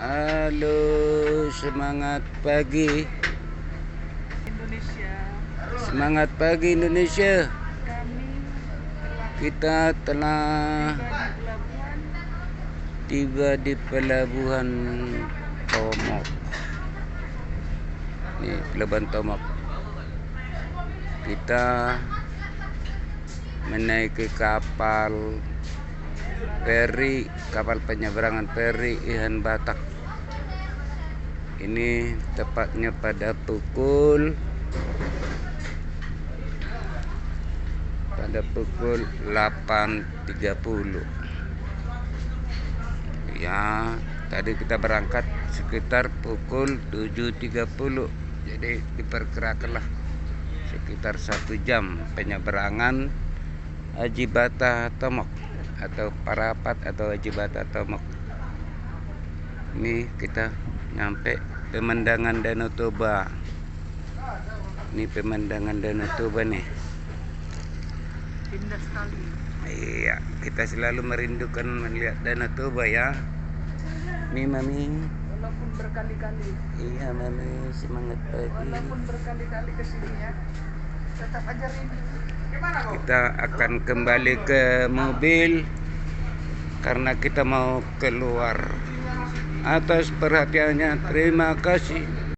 Halo, semangat pagi Indonesia. Semangat pagi Indonesia. Kami Kita telah tiba tiba di di pelabuhan pelabuhan Tomok. Ini pelabuhan Tomok. Kita menaiki kapal penyeberangan feri Ihan Batak. Ini tepatnya pada pukul 8.30. Ya, tadi kita berangkat sekitar pukul 7.30. Jadi diperkirakanlah sekitar 1 jam penyeberangan Haji Bata Tomok atau Parapat atau Haji Bata Tomok. Ini kita nyampe pemandangan Danau Toba. Ini pemandangan Danau Toba nih. indah sekali. Iya, kita selalu merindukan melihat Danau Toba ya. Nih Mami. Walaupun berkali-kali. Iya Mami, semangat pagi. Walaupun berkali-kali ke sini ya, tetap aja rindu. Kita akan kembali ke mobil karena kita mau keluar. Atas perhatiannya terima kasih.